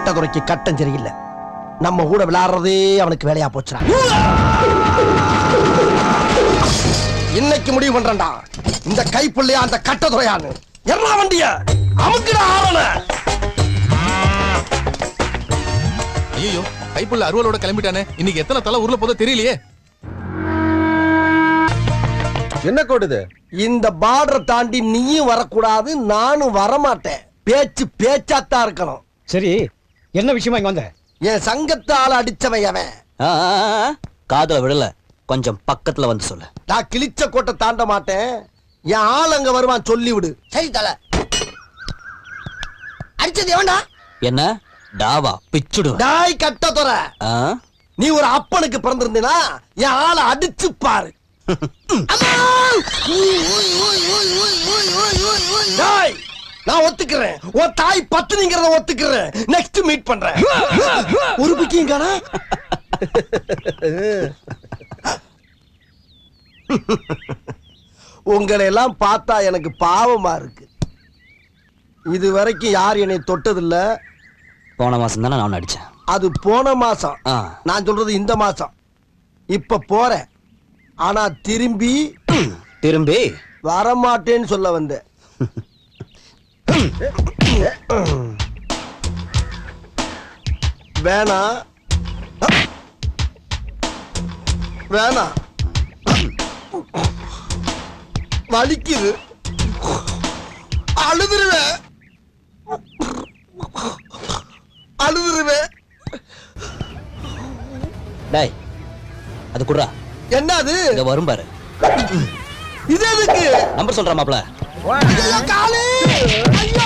கட்டதுறைக்கு கட்டம் சரியில்லை. நம்ம கூட விளையாடுறதே அவனுக்கு வேலையா போச்சுடா. இன்னைக்கு முடிவு பண்றேன்டா, இந்த கைப்புள்ளையா அந்த கட்டதுறையான்னு. எல்லா வண்டிய அமுக்குடா ஆவன. ஐயோ, கைப்புள்ள அருவலோட கிளம்பிட்டானே. இன்னைக்கு எத்தனை தலை ஊர்ல போதோ தெரியலையே. என்ன கோடுது? இந்த பார்டரை தாண்டி நீயும் வரக்கூடாது, நானும் வரமாட்டேன். பேச்சு பேச்சாத்தான் இருக்கணும். சரி, என்ன விஷயமா இங்க வந்த? என் சங்கத்தால அடிச்சவன் அவன். காதுல விடல, கொஞ்சம் பக்கத்துல வந்து சொல்லு. நான் கிழிச்ச கோட்டை தாண்ட மாட்டேன். என் ஆள் அங்க வருவான், சொல்லி விடு. சரி தல. அடிச்சது எவன்டா? என்ன டாவா பிச்சுடு. டாய் கட்டதுறை, நீ ஒரு அப்பனுக்கு பிறந்திருந்தீனா என் ஆளை அடிச்சு பாரு. டாய், நான் ஒத்துக்கிறேன். உன் தாய் பத்துனிங்கிறத ஒத்துக்கிறேன். நெக்ஸ்ட் மீட் பண்றேன். ஒரு பிக்கிங்கானா? உங்களை எல்லாம் பார்த்தா எனக்கு பாவமா இருக்கு. இது வரைக்கும் யார் என்னை தொட்டதில்ல. போன மாசம் தானே நான் அடிச்சேன். அது போன மாசம். நான் சொல்றது இந்த மாசம். இப்ப போறேன், ஆனா திரும்பி வரமாட்டேன்னு சொல்ல வந்தேன். வேணா வேணா, வலிக்குது, அழுதுருவேன் அழுதுருவேன். டேய், அது குடுறா. என்ன அது? இங்க வரும் பாரு. இது எதுக்கு? நம்பர் சொல்ற மாப்ள. காலு, ஐயோ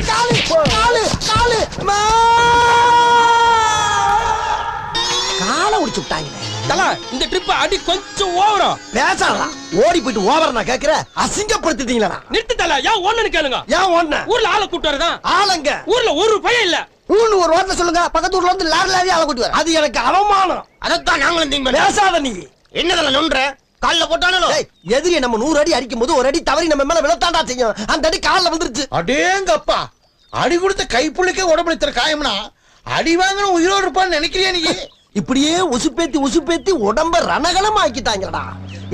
காலு காலு காலு, காலை உடிச்சு விட்டாங்க. இந்த ட்ரிப் அடி கொஞ்சம் ஓவரா பேசாதா. ஓடி போயிட்டு ஓவர் நான் கேக்குற. அசிங்கப்படுத்திட்டீங்களா? நிறுத்து தல. ஏன் ஒண்ணுன்னு கேளுங்க. ஏன் ஒண்ணு? ஊர்ல ஆளை கூட்டு வரதான். ஆளுங்க ஊர்ல ஒரு பையன் இல்ல. ஊன்னு ஒரு வார்த்தை சொல்லுங்க. பக்கத்து ஊர்ல வந்து லாரி லாரி ஆள கூட்டி வர. அது எனக்கு அவமானம். அதத்தான் நாங்களும் திங்க. பேசாத நீ. என்னதல நொன்ற? கால்ல போட்டானோ? எதிரியை நம்ம 100 அடி அடிக்கும் போது ஒரு அடி தவறி நம்ம மேல விழத்தாண்டா செய்யும். அந்த அடி கால்ல வந்துருச்சு. அடேங்கப்பா, அடி கொடுத்த கைப்புள்ளிக்கே உடம்புல இத்தனை காயம்னா அடி வாங்கின உயிரோடு இருப்பான்னு நினைக்கிறியா நீ? இப்படியே உசுப்பேத்தி உடம்ப ரணகலம் ஆக்கிட்டாங்கடா.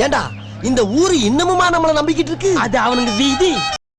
ஏண்டா, இந்த ஊரு இன்னமுமா நம்மள நம்பிக்கிட்டு இருக்கு? அது அவனுக்கு வீதி.